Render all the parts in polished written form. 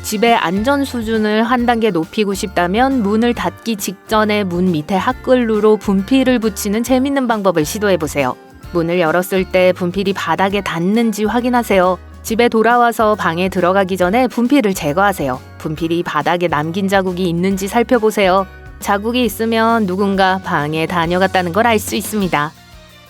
집의 안전 수준을 한 단계 높이고 싶다면 문을 닫기 직전에 문 밑에 핫글루로 분필을 붙이는 재밌는 방법을 시도해보세요. 문을 열었을 때 분필이 바닥에 닿는지 확인하세요. 집에 돌아와서 방에 들어가기 전에 분필을 제거하세요. 분필이 바닥에 남긴 자국이 있는지 살펴보세요. 자국이 있으면 누군가 방에 다녀갔다는 걸 알 수 있습니다.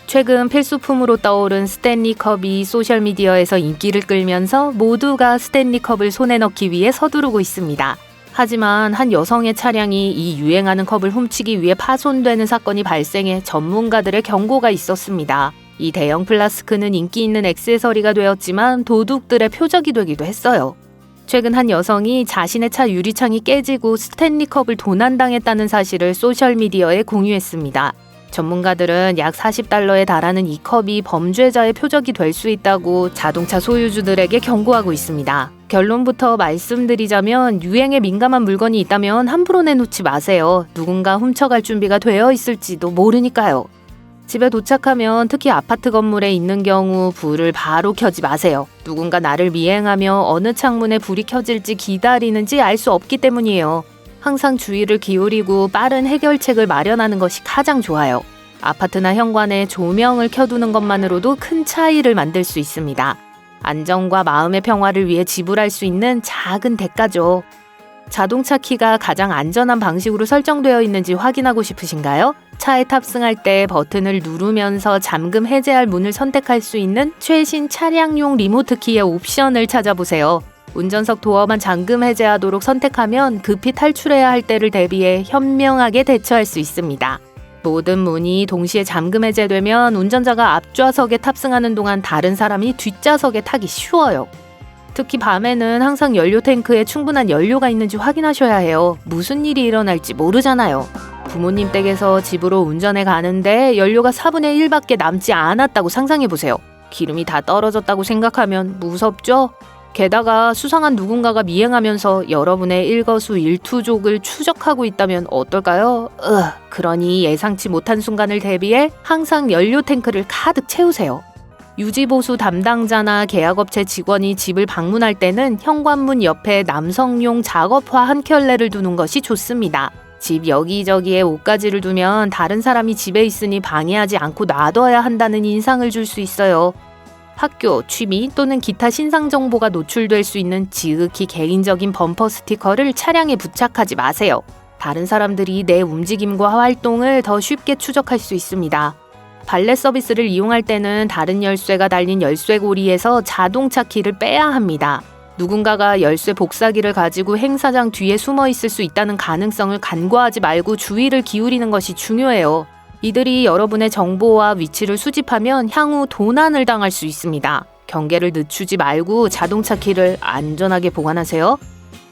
최근 필수품으로 떠오른 스탠리 컵이 소셜미디어에서 인기를 끌면서 모두가 스탠리 컵을 손에 넣기 위해 서두르고 있습니다. 하지만 한 여성의 차량이 이 유행하는 컵을 훔치기 위해 파손되는 사건이 발생해 전문가들의 경고가 있었습니다. 이 대형 플라스크는 인기 있는 액세서리가 되었지만 도둑들의 표적이 되기도 했어요. 최근 한 여성이 자신의 차 유리창이 깨지고 스탠리 컵을 도난당했다는 사실을 소셜미디어에 공유했습니다. 전문가들은 약 $40에 달하는 이 컵이 범죄자의 표적이 될 수 있다고 자동차 소유주들에게 경고하고 있습니다. 결론부터 말씀드리자면 유행에 민감한 물건이 있다면 함부로 내놓지 마세요. 누군가 훔쳐갈 준비가 되어 있을지도 모르니까요. 집에 도착하면 특히 아파트 건물에 있는 경우 불을 바로 켜지 마세요. 누군가 나를 미행하며 어느 창문에 불이 켜질지 기다리는지 알 수 없기 때문이에요. 항상 주의를 기울이고 빠른 해결책을 마련하는 것이 가장 좋아요. 아파트나 현관에 조명을 켜두는 것만으로도 큰 차이를 만들 수 있습니다. 안전과 마음의 평화를 위해 지불할 수 있는 작은 대가죠. 자동차 키가 가장 안전한 방식으로 설정되어 있는지 확인하고 싶으신가요? 차에 탑승할 때 버튼을 누르면서 잠금 해제할 문을 선택할 수 있는 최신 차량용 리모트 키의 옵션을 찾아보세요. 운전석 도어만 잠금 해제하도록 선택하면 급히 탈출해야 할 때를 대비해 현명하게 대처할 수 있습니다. 모든 문이 동시에 잠금 해제되면 운전자가 앞좌석에 탑승하는 동안 다른 사람이 뒷좌석에 타기 쉬워요. 특히 밤에는 항상 연료 탱크에 충분한 연료가 있는지 확인하셔야 해요. 무슨 일이 일어날지 모르잖아요. 부모님 댁에서 집으로 운전해 가는데 연료가 4분의 1밖에 남지 않았다고 상상해보세요. 기름이 다 떨어졌다고 생각하면 무섭죠? 게다가 수상한 누군가가 미행하면서 여러분의 일거수일투족을 추적하고 있다면 어떨까요? 그러니 예상치 못한 순간을 대비해 항상 연료 탱크를 가득 채우세요. 유지보수 담당자나 계약업체 직원이 집을 방문할 때는 현관문 옆에 남성용 작업화 한 켤레를 두는 것이 좋습니다. 집 여기저기에 옷가지를 두면 다른 사람이 집에 있으니 방해하지 않고 놔둬야 한다는 인상을 줄 수 있어요. 학교, 취미 또는 기타 신상 정보가 노출될 수 있는 지극히 개인적인 범퍼 스티커를 차량에 부착하지 마세요. 다른 사람들이 내 움직임과 활동을 더 쉽게 추적할 수 있습니다. 발렛 서비스를 이용할 때는 다른 열쇠가 달린 열쇠고리에서 자동차 키를 빼야 합니다. 누군가가 열쇠 복사기를 가지고 행사장 뒤에 숨어 있을 수 있다는 가능성을 간과하지 말고 주의를 기울이는 것이 중요해요. 이들이 여러분의 정보와 위치를 수집하면 향후 도난을 당할 수 있습니다. 경계를 늦추지 말고 자동차 키를 안전하게 보관하세요.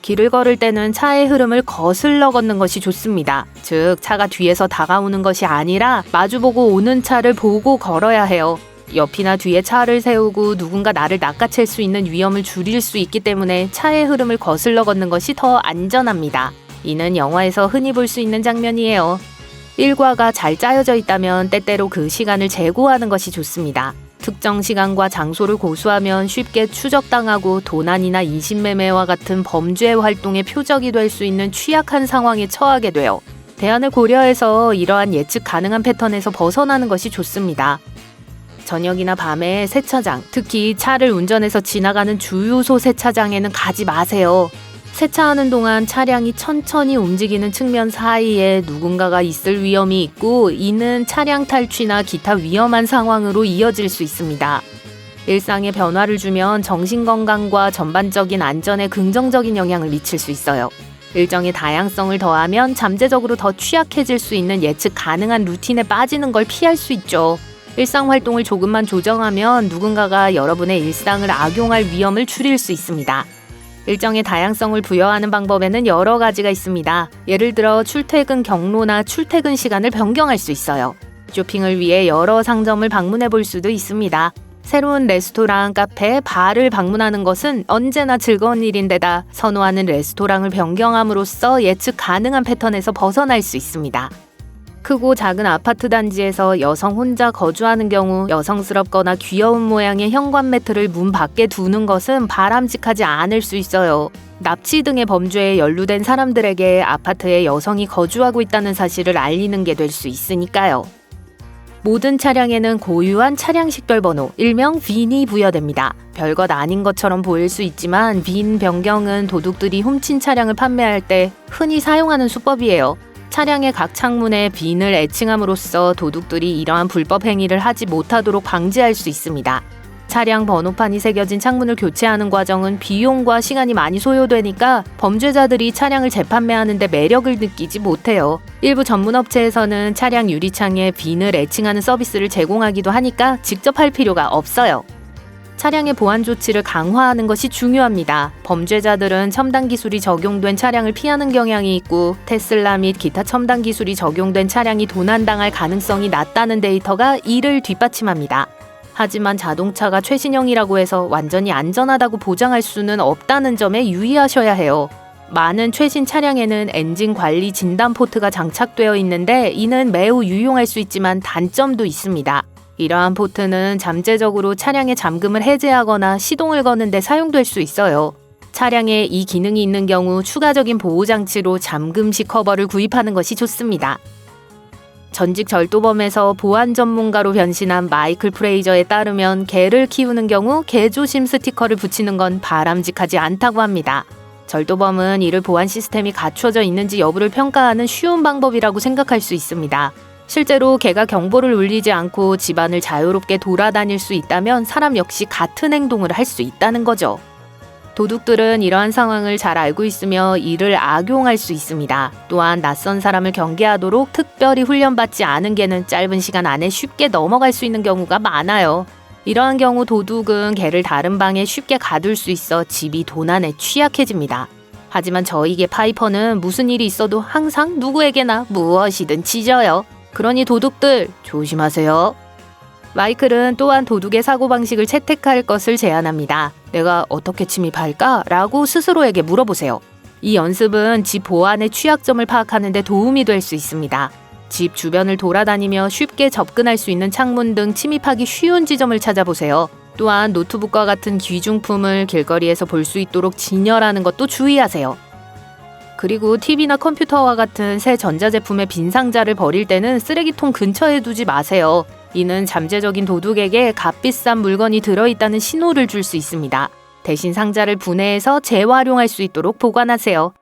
길을 걸을 때는 차의 흐름을 거슬러 걷는 것이 좋습니다. 즉, 차가 뒤에서 다가오는 것이 아니라 마주보고 오는 차를 보고 걸어야 해요. 옆이나 뒤에 차를 세우고 누군가 나를 낚아챌 수 있는 위험을 줄일 수 있기 때문에 차의 흐름을 거슬러 걷는 것이 더 안전합니다. 이는 영화에서 흔히 볼 수 있는 장면이에요. 일과가 잘 짜여져 있다면 때때로 그 시간을 재고하는 것이 좋습니다. 특정 시간과 장소를 고수하면 쉽게 추적당하고 도난이나 인신매매와 같은 범죄 활동의 표적이 될 수 있는 취약한 상황에 처하게 돼요. 대안을 고려해서 이러한 예측 가능한 패턴에서 벗어나는 것이 좋습니다. 저녁이나 밤에 세차장, 특히 차를 운전해서 지나가는 주유소 세차장에는 가지 마세요. 세차하는 동안 차량이 천천히 움직이는 측면 사이에 누군가가 있을 위험이 있고 이는 차량 탈취나 기타 위험한 상황으로 이어질 수 있습니다. 일상에 변화를 주면 정신건강과 전반적인 안전에 긍정적인 영향을 미칠 수 있어요. 일정의 다양성을 더하면 잠재적으로 더 취약해질 수 있는 예측 가능한 루틴에 빠지는 걸 피할 수 있죠. 일상 활동을 조금만 조정하면 누군가가 여러분의 일상을 악용할 위험을 줄일 수 있습니다. 일정의 다양성을 부여하는 방법에는 여러 가지가 있습니다. 예를 들어 출퇴근 경로나 출퇴근 시간을 변경할 수 있어요. 쇼핑을 위해 여러 상점을 방문해 볼 수도 있습니다. 새로운 레스토랑, 카페, 바를 방문하는 것은 언제나 즐거운 일인데다 선호하는 레스토랑을 변경함으로써 예측 가능한 패턴에서 벗어날 수 있습니다. 크고 작은 아파트 단지에서 여성 혼자 거주하는 경우 여성스럽거나 귀여운 모양의 현관 매트를 문 밖에 두는 것은 바람직하지 않을 수 있어요. 납치 등의 범죄에 연루된 사람들에게 아파트에 여성이 거주하고 있다는 사실을 알리는 게 될 수 있으니까요. 모든 차량에는 고유한 차량 식별번호, 일명 빈이 부여됩니다. 별것 아닌 것처럼 보일 수 있지만 빈 변경은 도둑들이 훔친 차량을 판매할 때 흔히 사용하는 수법이에요. 차량의 각 창문에 빈을 애칭함으로써 도둑들이 이러한 불법 행위를 하지 못하도록 방지할 수 있습니다. 차량 번호판이 새겨진 창문을 교체하는 과정은 비용과 시간이 많이 소요되니까 범죄자들이 차량을 재판매하는 데 매력을 느끼지 못해요. 일부 전문업체에서는 차량 유리창에 빈을 애칭하는 서비스를 제공하기도 하니까 직접 할 필요가 없어요. 차량의 보안 조치를 강화하는 것이 중요합니다. 범죄자들은 첨단 기술이 적용된 차량을 피하는 경향이 있고 테슬라 및 기타 첨단 기술이 적용된 차량이 도난당할 가능성이 낮다는 데이터가 이를 뒷받침합니다. 하지만 자동차가 최신형이라고 해서 완전히 안전하다고 보장할 수는 없다는 점에 유의하셔야 해요. 많은 최신 차량에는 엔진 관리 진단 포트가 장착되어 있는데 이는 매우 유용할 수 있지만 단점도 있습니다. 이러한 포트는 잠재적으로 차량의 잠금을 해제하거나 시동을 거는 데 사용될 수 있어요. 차량에 이 기능이 있는 경우 추가적인 보호장치로 잠금식 커버를 구입하는 것이 좋습니다. 전직 절도범에서 보안 전문가로 변신한 마이클 프레이저에 따르면 개를 키우는 경우 개조심 스티커를 붙이는 건 바람직하지 않다고 합니다. 절도범은 이를 보안 시스템이 갖춰져 있는지 여부를 평가하는 쉬운 방법이라고 생각할 수 있습니다. 실제로 개가 경보를 울리지 않고 집안을 자유롭게 돌아다닐 수 있다면 사람 역시 같은 행동을 할 수 있다는 거죠. 도둑들은 이러한 상황을 잘 알고 있으며 이를 악용할 수 있습니다. 또한 낯선 사람을 경계하도록 특별히 훈련받지 않은 개는 짧은 시간 안에 쉽게 넘어갈 수 있는 경우가 많아요. 이러한 경우 도둑은 개를 다른 방에 쉽게 가둘 수 있어 집이 도난에 취약해집니다. 하지만 저희 개 파이퍼는 무슨 일이 있어도 항상 누구에게나 무엇이든 찢어요. 그러니 도둑들 조심하세요. 마이클은 또한 도둑의 사고방식을 채택할 것을 제안합니다. 내가 어떻게 침입할까? 라고 스스로에게 물어보세요. 이 연습은 집 보안의 취약점을 파악하는 데 도움이 될 수 있습니다. 집 주변을 돌아다니며 쉽게 접근할 수 있는 창문 등 침입하기 쉬운 지점을 찾아보세요. 또한 노트북과 같은 귀중품을 길거리에서 볼 수 있도록 진열하는 것도 주의하세요. 그리고 TV나 컴퓨터와 같은 새 전자제품의 빈 상자를 버릴 때는 쓰레기통 근처에 두지 마세요. 이는 잠재적인 도둑에게 값비싼 물건이 들어있다는 신호를 줄 수 있습니다. 대신 상자를 분해해서 재활용할 수 있도록 보관하세요.